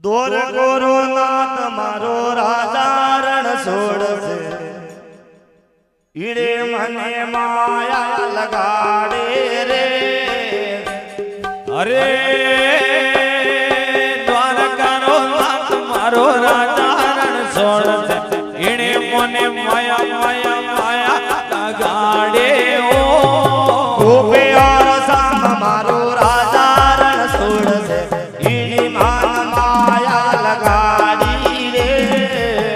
દોર કોરોના તમારો રાજા રણ છોડશે ઈડે મને માયા લગાડે રે અરે દ્વારકાનો નાથ મારો રાજા રણ છોડશે ઈડે મને માયા માયા માયા લગાડે ઓ ગોપે ઓર સામ મારો રાજા રણ છોડશે ઈડે માન માયા લગાડી રે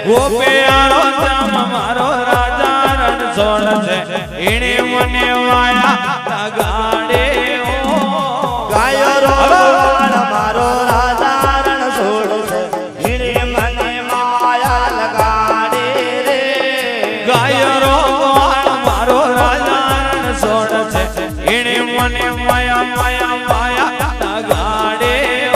ગોપે ઓર સામ મારો રાજા રણ છોડશે ઈડે મને માયા લગાડે ઓ ગાયો રોવાણ મારો રાજા રણ છોડશે ઈડે મને માયા લગાડે રે ગાય રોવાણ મારો રાજા રણ છોડશે ઈણે મને માયા માયા માયા લગાડે ઓ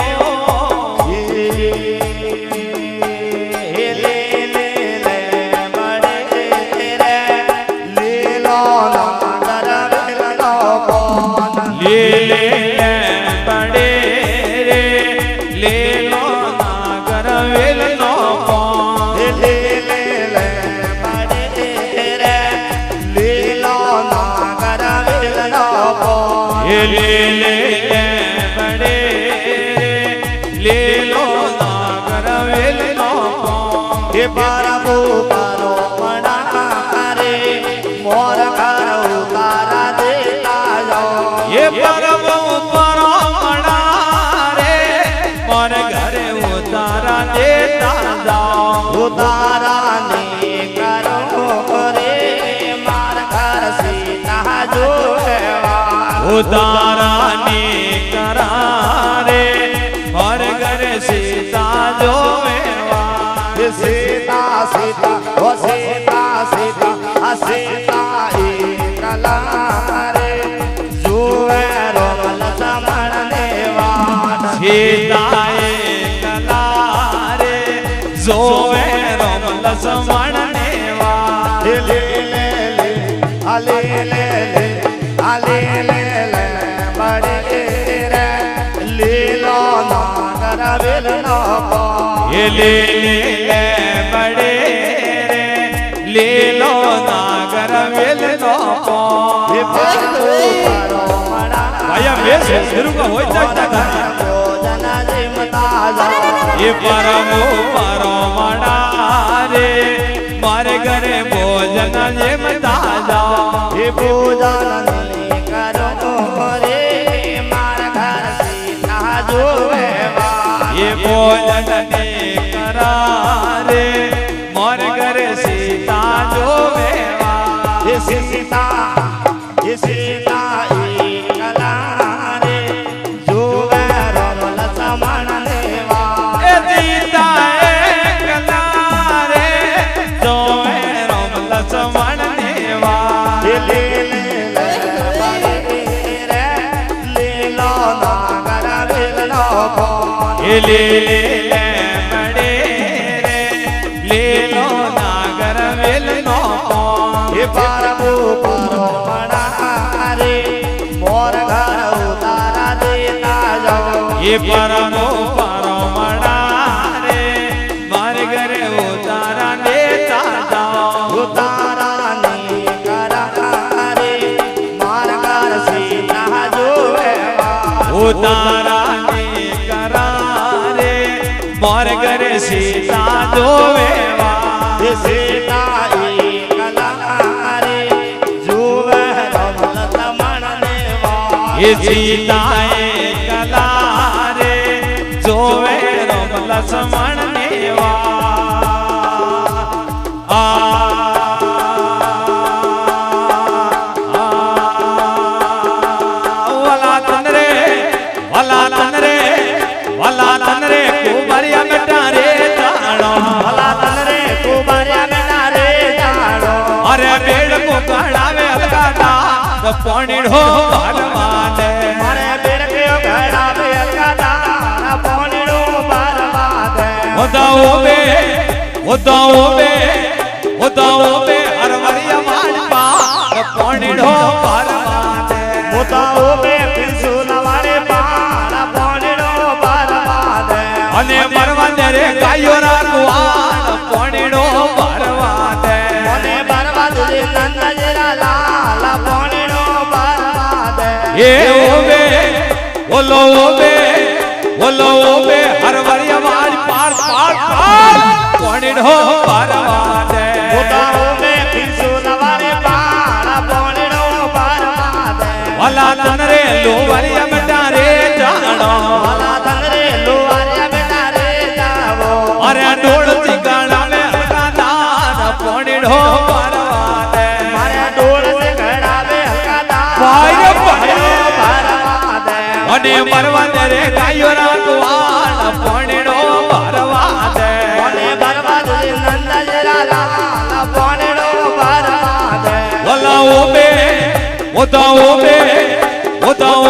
લીલે પડે રે લીલો નાગર વેલનો કોણ લીલે પડે લીલો નાગર વેલનો કોણ મોર ઘર ઉતારા દેતા જાઓ એ પરમ પરમણા રે મોર ઘરે ઉતારા દેતા જાઓ ઉતારા ને કરો રે માર ઘર સીતા જોવા ઉતારાની કરારે મોર ઘરે સીતા જોવેવા સીતા સીતા ઓ સીતા સીતા આ સીતા એકલા રે જોવે રોમલ સમણ દેવા સીતા એકલા રે જોવે રોમલ સમણ નેવા લે લે લે આ લે લે લે આ લે લે લે બડે રે લીલો નાગર વેલનો એ લે લે બડે રે લીલો નાગર વેલનો એ પરો મણા ભાયા બેસ શરૂ હોય જાતા ભોજન જીમતા જા એ પરમો પરમણા રે મારે ઘરે ભોજન જેમતા જાઓ એ પૂજન ની કરો રે માર ઘર સીતા જોવે એ ભોજન ને કરારે મોર ઘરે સીતા જોવેવા એ સીતા એકલા રે જોવે રોમલ સમણ દેવા એ સીતા એકલા રે જોવે રોમલ સમણ નેવા લે લે લે બડે રે લીલો નાગર વેલનો એ લે લે બડે રે લીલો નાગર વેલનો એ પારબુ પરમણા રે મોર ઘર ઉતારા દેતા જાઓ એ પરમો પરમણા રે મારે ઘરે ઉતારા દેતા જાઓ ઉતારા ની કરા રે માર ઘર સીતા જોવે ઉતારા ને કરારે મોર ઘરે સીતા જોવેવા એ સીતા એકલા રે જોવે રમલ સમણ દેવા એ સીતા એકલા રે જોવે રમલ સમણ નેવા વાલા તન રે કુમારિયા બેટા રે જાણો ભલા તન રે કુમાર્યા બેટા રે જાણો અરે બેડ મુકાડાવે અલગાડા પોણીડો બારવાને મારે બેડ કયો ઘડા બે અલગાડા પોણીડું બારવાને ઉદાઓ બે હરવરિયા માણપા પોણીડો બારવાને ઉદાઓ બે એ ઓવે ઓલો ઓવે ઓલો ઓવે હરવરિયા વાળી પાર પાર પાર પોણીડો ભરવા દે ઉતાઓ મે પિસુલ વાલે પાર પોણીડો ભરવા દે વાલા તન રે લોવરિયા બેટા રે જાણો વાલા તન રે લોવરિયા બેટા રે જાવો અરે ડોળ ચીગાડા મે હલકા દાન પોણીડો ભરવા દે મારે ડોળ સે ઘડાવે હલકા દાન ભાઈ ભાઈ ભરવા દે અને મરવા દે રે ગાયો રાખવાન પોણીડો ભરવા દે મને ભરવા દે નંદજરા લાલ પોણીડો ભરવા દે ઓલા ઓબે ઓતા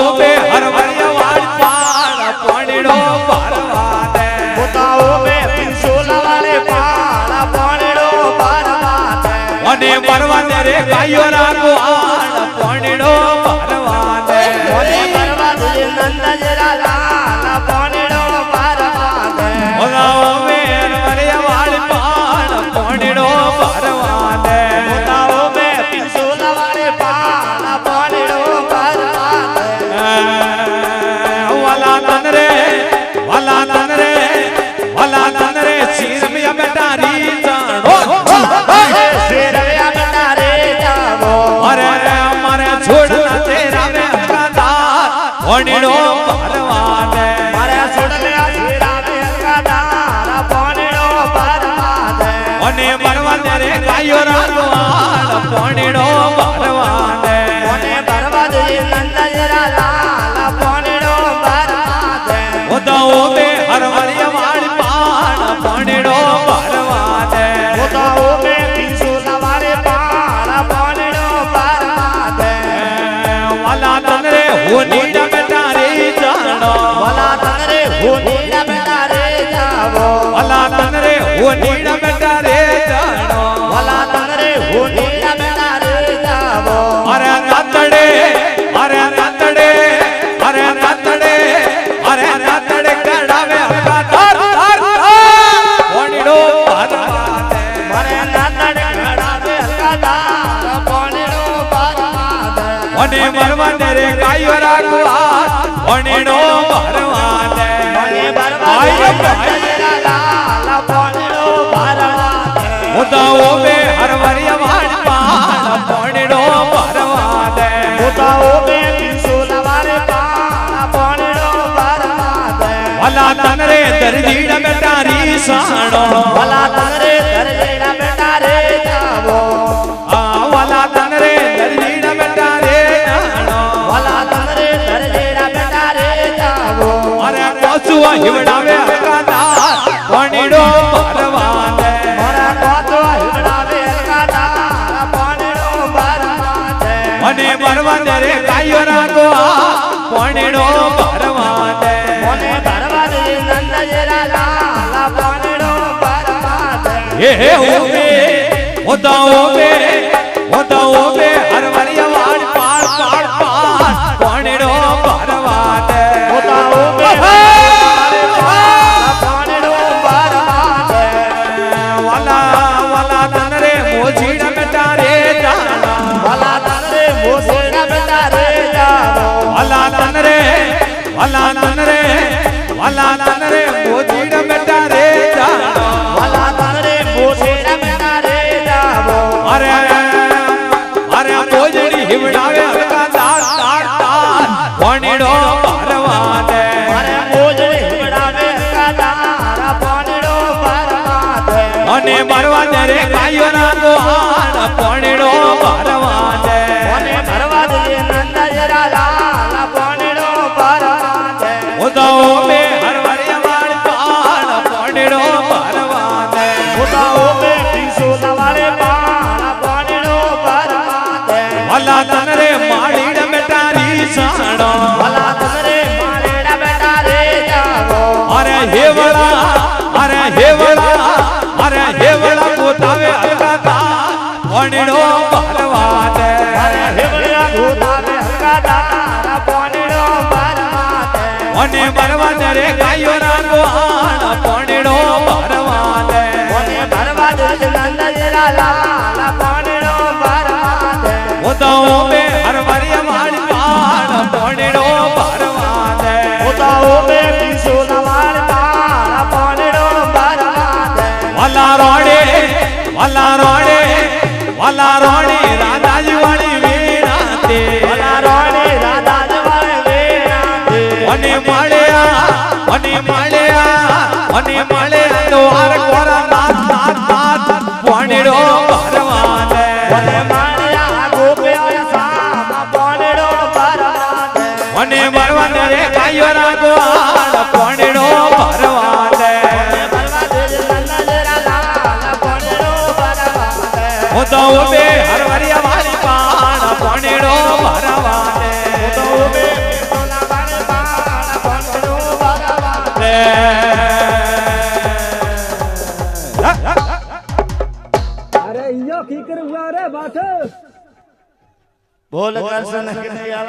ઓબે હરવરિયા વાળી પાર પોણીડો ભરવા દે ઉતાઓ મે પિસુલ વાલે પાર પોણીડો ભરવા દે અને મરવા દે રે ગાયો રાખવાન પોણીડો ભરવા દે મને ભરવા દે નંદજરા લાલ પોણીડો ભરવા દે ઓલા ઓબે હરવરિયા વાળી પાર પોણીડો ભરવા દે ઉતાઓ મે પિસુલ વાલે પાર પોણીડો ભરવા દે વાલા તન રે શિરમિયા બેટા રી જાણો શેરવ્યા બેટા રે જાવો અરે મારે છોડના તેરા મે હકાદાર પોણીડો ભરવા દે મારે છોડલ્યા શેરાવે હલકાદાર પોણીડો ભરવા દે અને મરવા દે રે ગાયો રાખવાન પોણીડો ભરવા દે મને ભરવા દે નંદજરા લાલ પોણીડો ભરવા દે ઓદા ઓબે હરવરિયા વાળી પાન પોણીડો ભરવા દે ઉતાઓ મે પિસુલ વાલે પાર પોણીડો ભરવા દે વાલા તન રે હોનીડા બેટા રે જાણો વાલા તન રે હોનીડા બેટા રે જાવો વાલા તન રે હોનીડા બેટા રે જાણો વાલા તન રે હોનીડા બેટા રે જાવો અરે રાતડે કડાવે હલકા તાર તાર પોણીડો ભરવા દે મારે નાતડે ઘડાવે હલકાદાર પોણીડો ભરવા દે અને મરવા દે રે ગાયો રાખવા પોણીડો ભરવા દે મને ભરવા દે નંદજરા લાલ પોણીડો ભરવા દે ઓદા ઓબે હરવરિયા વાળી પાન પોણીડો ભરવા દે ઉતાઓ મે પિસુલ વાલે પાર પોણીડો ભરવા દે વાલા તન રે દરજીડા બેટા રી સાણો વાલા તન રે દરજીડા બેટા રે જાવો વાલા તન રે દરજીડા બેટા રે જાણો વાલા તન રે દરજીડા બેટા રે જાવો અરે કોચુઆ હિવડાવે હકાદાર પોણીડો ભરવા દે મારા કોતો હિવડાવે હલકાદાર પોણીડો ભરવા દે અને મરવા દે રે ગાયો રાખવા પોણીડો ભરવા દે મને ભરવા દે નંદજરા લાલ પોણીડો ભરવા દે હે ઓબે ઓદા ઓબે હરવરિયા વાળી પાર પાર પાર પોણીડો ભરવા દે ઉતાઓ મે પોણીડો ભરવા દે વાલા તન રે મોજીડા બેટા રે જાણો વાલા તન રે મોસેડા બેટા રે જાવો વાલા તન રે મોજીડા બેટા રે જાણો વાલા તન રે મોસેડા બેટા રે જાવો અરે મોજડી હિવડાવે હલકા તાર તાર તાર પોણીડો ભરવા દે મારે મોજડી હિવડાવે હલકાદાર પોણીડો ભરવા દે અને મરવા દે રે ગાયો રાખવાન પોણીડો ભરવા દે મને ભરવા દે નંદજરા લાલ પોણીડો ભરવા દે ઓદા ઓબે હરવરિયા વાળી પાન પોણીડો ભરવા દે ઉતાઓ મે પિસુલ વાલે પાર પોણીડો ભરવા દે વાલા તન રે માડીડા બેટા રી સાણો વાલા તન રે મારેડા બેટા રે જાવો અરે હેવળા પોતાવે હલકા તાર પોણીડો ભરવા દે મારે હિવડિયા ધોતાવે હલકાદાર પોણીડો ભરવા દે અને મરવા દે રે ગાયો રાખવાન પોણીડો ભરવા દે મને ભરવા દે નંદજરા લાલ પોણીડો ભરવા દે ઓદા ઓબે હરવરિયા વાળી પાન વાલા રોણે રાધાજી વાળી વીણાતે વાલા રોણે રાધાજી વાળી વીણાતે અને મળ્યા દ્વાર કોરા નાથ નાથ નાથ પોણીડો ભરવાને મને મળ્યા ગોપીઓ સામ પોણીડો ભરવાને મને ભરવાને રે કાયો રાગો આડ પોણીડો ભરવાને હું તો ઉભે હરવરિયા વાળી પાણ પોણીડો ભરવાને હું તો ઉભે સોના વાળી પાણ પોણીડો ભરવાને अरे यो की कर हुआ रे बात बोल कृष्ण कन्हैया